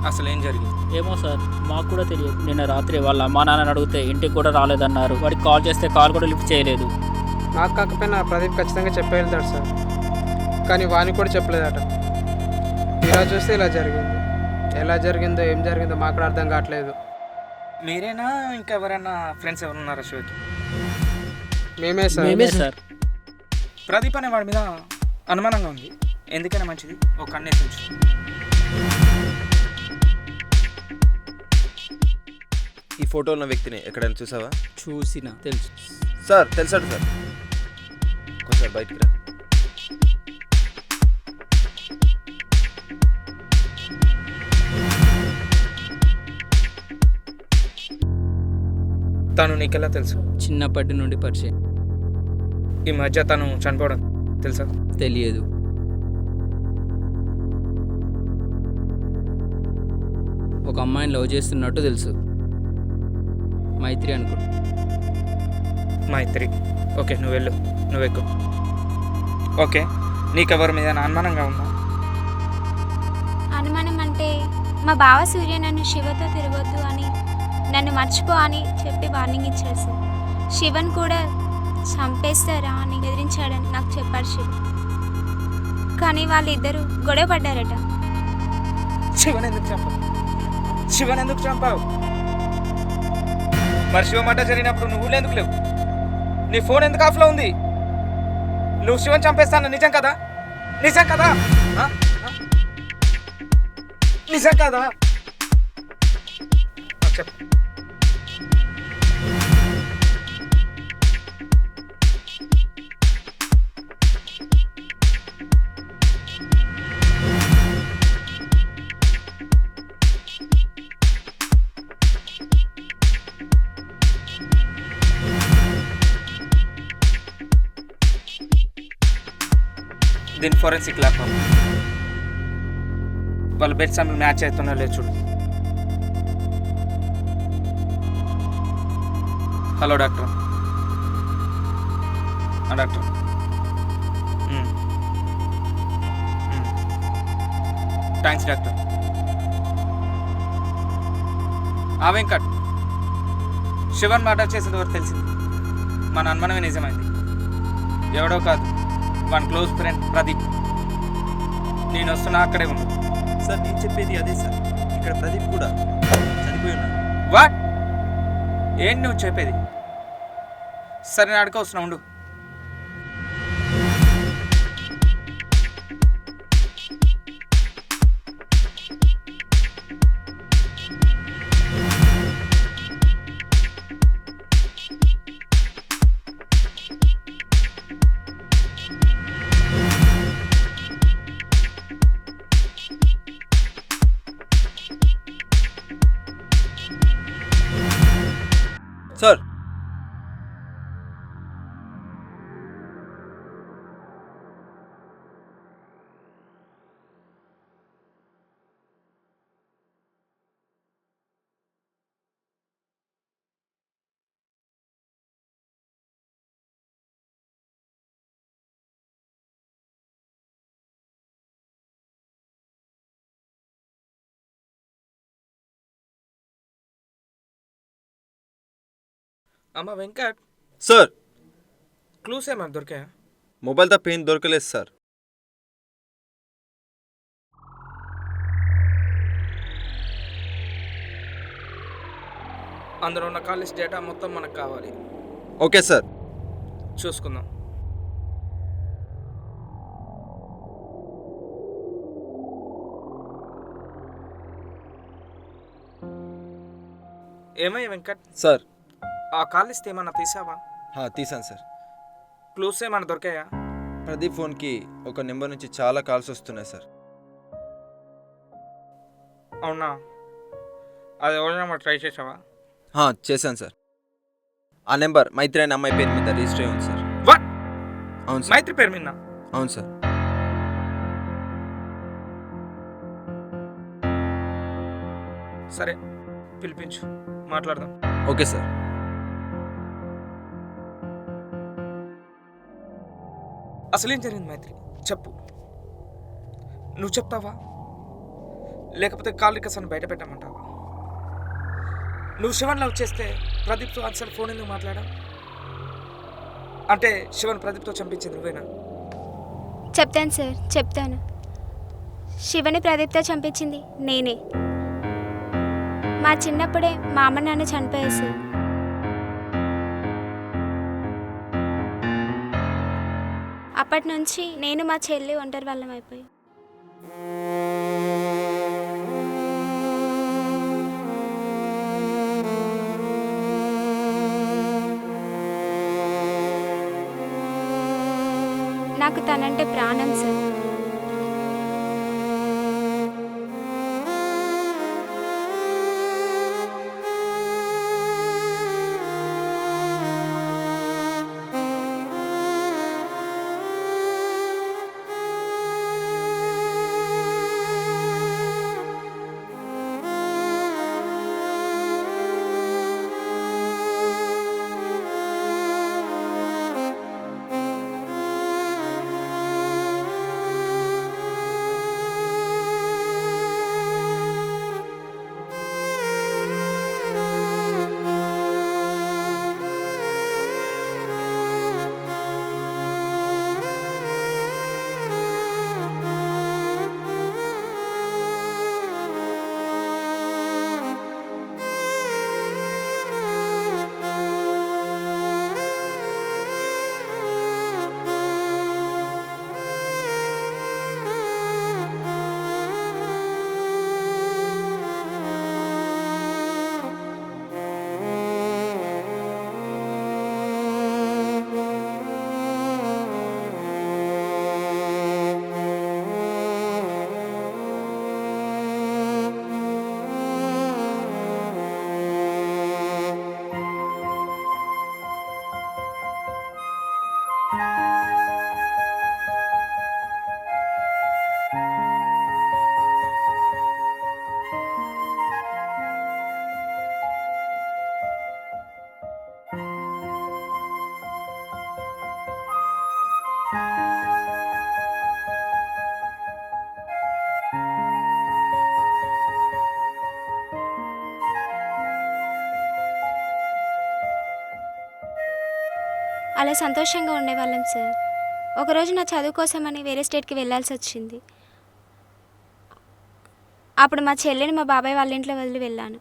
అసలు ఏం జరిగింది? ఏమో సార్, మాకు కూడా తెలియదు. నిన్న రాత్రి వాళ్ళ అమ్మా నాన్నని అడిగితే ఇంటికి కూడా రాలేదన్నారు. వాడికి కాల్ చేస్తే కాల్ కూడా లిఫ్ట్ చేయలేదు. నాకు కాకపోయినా ప్రదీప్ ఖచ్చితంగా చెప్పి వెళ్తాడు సార్, కానీ వానికి కూడా చెప్పలేదట. ఇలా చూస్తే ఇలా జరిగింది. ఎలా జరిగిందో ఏం జరిగిందో మాకు కూడా అర్థం కావట్లేదు. మీరేనా ఇంకెవరైనా ఫ్రెండ్స్ ఎవరు ఉన్నారా శివకి? మేమే సార్. మేమే సార్. ప్రదీప్ అనే వాడి మీద అనుమానంగా ఉంది. ఎందుకైనా మంచిది ఒక కన్నేసి ఉంచు. ఈ ఫోటో ఉన్న వ్యక్తిని ఎక్కడైనా చూసావా? చూసిన తెలుసు సార్. తెలుసాడు సార్. కొంచెం బయటికి రా. తను నీకెలా తెలుసు? చిన్నప్పటి నుండి పరిచయం. ఈ మధ్య తను చనిపోవడం తెలుసా? తెలియదు. ఒక అమ్మాయిని లవ్ చేస్తున్నట్టు తెలుసు. మైత్రి అనుకుంటా. మైత్రి. ఓకే, నువ్వు వెళ్ళు, నువ్వు ఎక్కువ. ఓకే, నీకెవరి మీద అనుమానంగా ఉందా? అనుమానం అంటే మా బావ సూర్య నన్ను శివతో తిరగొద్దు అని, నన్ను మర్చిపో అని చెప్పి వార్నింగ్ ఇచ్చాడు సార్. శివన్ కూడా చంపేస్తారా అని బెదిరించాడని నాకు చెప్పాడు శివ. కానీ వాళ్ళిద్దరూ గొడవ పడ్డారట. శివన్ ఎందుకు చంపావు? శివన్ ఎందుకు చంపావు? మరి శివ మాట జరిగినప్పుడు నువ్వు ఎందుకు లేవు? నీ ఫోన్ ఎందుకు ఆఫ్లో ఉంది? నువ్వు శివన్ చంపేస్తాను నిజం కదా? నిజం కదా? నిజం కదా? చెప్పు. దీని ఫోరెన్సిక్ ల్యాబ్ వాళ్ళ బెడ్ సాంపుల్ మ్యాచ్ అవుతున్నా లేదు చూడు. Hello doctor. Doctor, thanks doctor. Venkat, Sivan murder చేసేది ఎవరు తెలిసింది. మన అనుమానమే నిజమైంది. ఎవడో కాదు, వన్ క్లోజ్ ఫ్రెండ్ ప్రదీప్. నేను వస్తున్నా, అక్కడే ఉంది. సార్ నేను చెప్పేది అదే సార్. ఇక్కడ ప్రదీప్ కూడా చనిపోయి ఉన్నాడు. వాట్? ఏంటి నువ్వు చెప్పేది? సరే, నేను అడుగు వస్తున్నా, ఉండు. సార్ అమ్మ వెంకట్, సార్ క్లూస్ ఏమన్నా దొరికాయా? మొబైల్ తప్ప ఏం దొరకలేదు సార్. అందులో ఉన్న కాలేజ్ డేటా మొత్తం మనకు కావాలి. Okay sir. చూసుకుందాం. ఏమయ్య వెంకట్, సార్ ఆ కాల్ ఇస్తే ఏమన్నా తీసావా? తీసాను సార్. క్లూస్ ఏమన్నా దొరికాయా? ప్రదీప్ ఫోన్కి ఒక నెంబర్ నుంచి చాలా కాల్స్ వస్తున్నాయి సార్. అవునా, అది ఎవరైనా ట్రై చేసావా? చేశాను సార్. ఆ నెంబర్ మైత్రి అనే అమ్మాయి పేరు మీద రిజిస్టర్ అయ్యి ఉంది సార్. వాట్? అవును సార్. మైత్రి పేరు మీద? అవును సార్. సరే, పిలిపించు, మాట్లాడదాం. Okay sir. అసలేం జరిగింది మైత్రి, చెప్పు. నువ్వు చెప్తావా, లేకపోతే కాళికసను బయట పెట్టమంటావా? నువ్వు శివన్ లవ్ చేస్తే ప్రదీప్తో అసలు ఫోన్ ఎందుకు మాట్లాడా? అంటే శివన్ ప్రదీప్తో చంపించింది నువ్వేనా? చెప్తాను సార్, చెప్తాను. శివని ప్రదీప్తో చంపించింది నేనే. మా చిన్నప్పుడే మా అమ్మ నాన్న చనిపోయారు సార్. అప్పటి నుంచి నేను మా చెల్లి ఒంటరి వాళ్ళం అయిపోయి. నాకు తనంటే ప్రాణం సార్. అలా సంతోషంగా ఉండేవాళ్ళం సార్. ఒకరోజు నా చదువు కోసమని వేరే స్టేట్కి వెళ్ళాల్సి వచ్చింది. అప్పుడు మా చెల్లిని మా బాబాయ్ వాళ్ళ ఇంట్లో వదిలి వెళ్ళాను.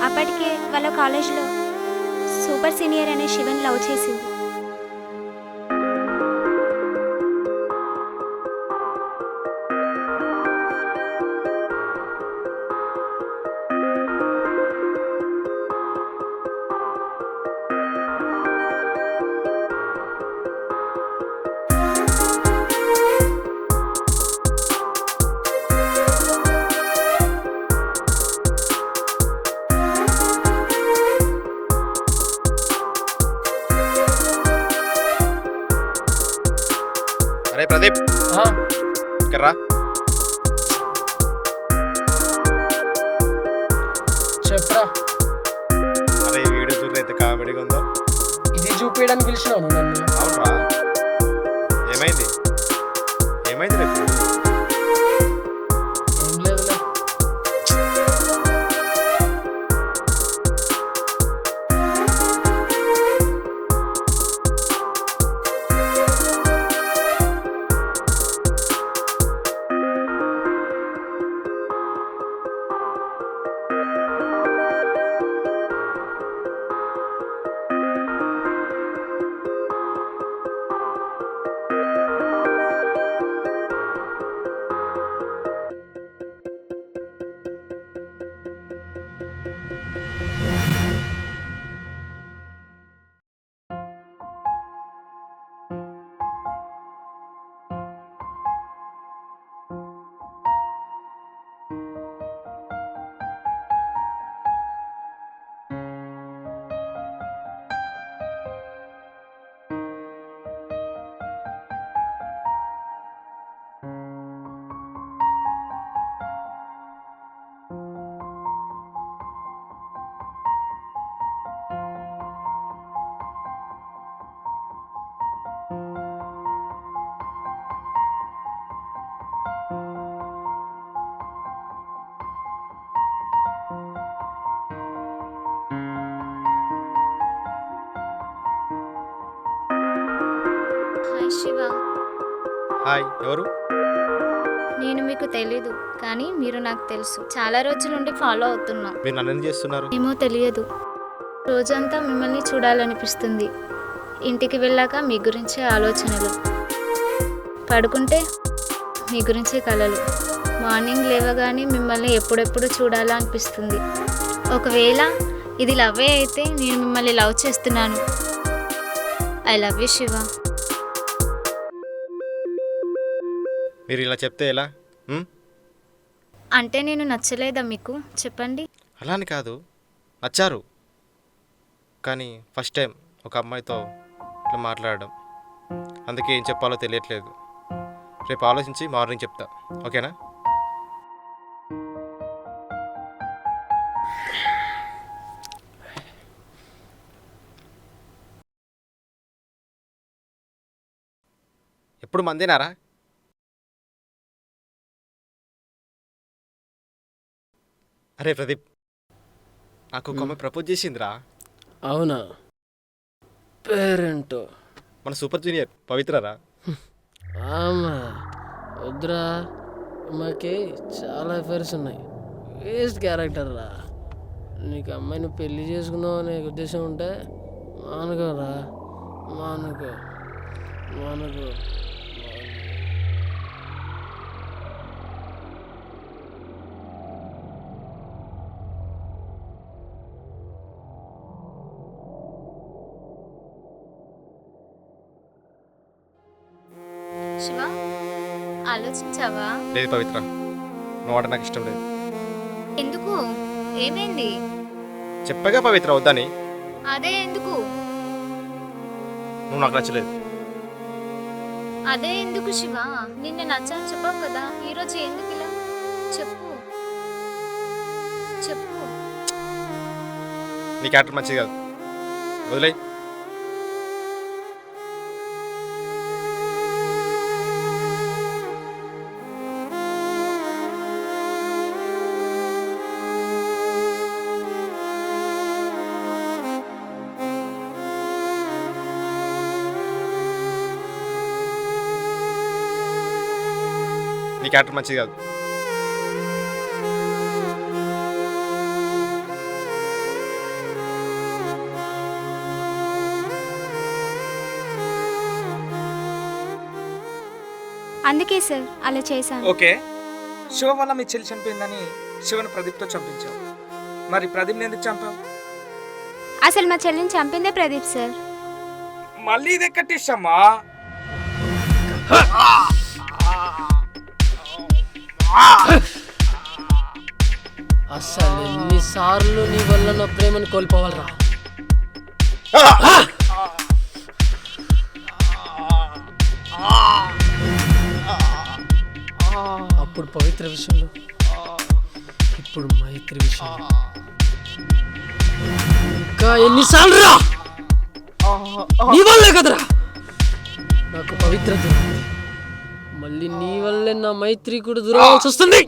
అప్పటికే వాళ్ళ కాలేజ్లో సూపర్ సీనియర్ అనే శివన్ లవ్ చేసింది. అరే ప్రదీప్, ఇక్కడ రా. చెప్పరా, అరే ఈ వీడియో చూడైతే కామెడీగా ఉందో. ఇది చూపించడానికి పిలిచినావు నువ్వు నన్ను? అవునరా, ఏమైంది ఏమైంది రేపు? ఏం లేదులే. హాయ్ శివ, హాయ్, ఎవరు? నేను మీకు తెలీదు కానీ మీరు నాకు తెలుసు. చాలా రోజుల నుండి ఫాలో అవుతున్నా. మీరు నన్ను ఏం చేస్తున్నారు? ఏమో తెలియదు, రోజంతా మిమ్మల్ని చూడాలనిపిస్తుంది. ఇంటికి వెళ్ళాక మీ గురించే ఆలోచనలు, పడుకుంటే మీ గురించే కలలు, మార్నింగ్ లేవగానే మిమ్మల్ని ఎప్పుడెప్పుడు చూడాలా అనిపిస్తుంది. ఒకవేళ ఇది లవ్వే అయితే నేను మిమ్మల్ని లవ్ చేస్తున్నాను. I love you Shiva. మీరు ఇలా చెప్తే ఎలా? అంటే నేను నచ్చలేదా మీకు? చెప్పండి. అలా అని కాదు, నచ్చారు. కానీ ఫస్ట్ టైం ఒక అమ్మాయితో ఇట్లా మాట్లాడడం, అందుకే ఏం చెప్పాలో తెలియట్లేదు. రేపు ఆలోచించి మార్నింగ్ చెప్తా, ఓకేనా? ఎప్పుడు మందేనారా? అరే ప్రదీప్, నాకు ఒక అమ్మాయి ప్రపోజ్ చేసిందిరా. అవునా? పేరెంట్ మన సూపర్ జూనియర్ పవిత్రరా. ఆమా వద్దురా, అమ్మాయికి చాలా అఫైర్స్ ఉన్నాయి. వేస్ట్ క్యారెక్టర్ రా. నీకు అమ్మాయిని పెళ్లి చేసుకున్నావు అనే ఉద్దేశం ఉంటే మానుకోరా, మానుకో మానుకో. శివ, ఆలోచించావా? లేదు పవిత్ర, నువ్వు అంటే నాకు ఇష్టం లేదు. ఎందుకు? ఏమైంది? చెప్పగా పవిత్ర వద్దని. అదే ఎందుకు? నువ్వు నాకు నచ్చలేదు. అదే ఎందుకు శివ? నిన్న నచ్చాను చెప్పావు కదా, ఈరోజు ఎందుకు ఇలా? చెప్పు చెప్పు. నీ క్యారెక్టర్ మంచిది కాదు, వదిలే. నీ క్యారెక్టర్ మంచిది కాదు. అందుకే సార్ అలా చేశాను. ఓకే, శివ వల్ల మీ చెల్లి చనిపోయిందని శివను ప్రదీప్తో చంపించావు. మరి ప్రదీప్ని ఎందుకు చంపావు? అసలు మా చెల్లిని చంపిందే ప్రదీప్ సార్. మళ్ళీ ఇది ఎక్కటిష్టమ్మా? అసలు ఎన్నిసార్లు నీ వల్ల నా ప్రేమని కోల్పోవాలరా? అప్పుడు పవిత్ర విషయంలో, ఇప్పుడు మైత్రి విషయంలో. ఇంకా ఎన్నిసార్లు రా? నీ వల్లే కదరా నాకు పవిత్ర దూరం, మళ్ళీ నీ వల్లే నా మైత్రి కూడా దూరం అవ్వాల్సి వస్తుంది.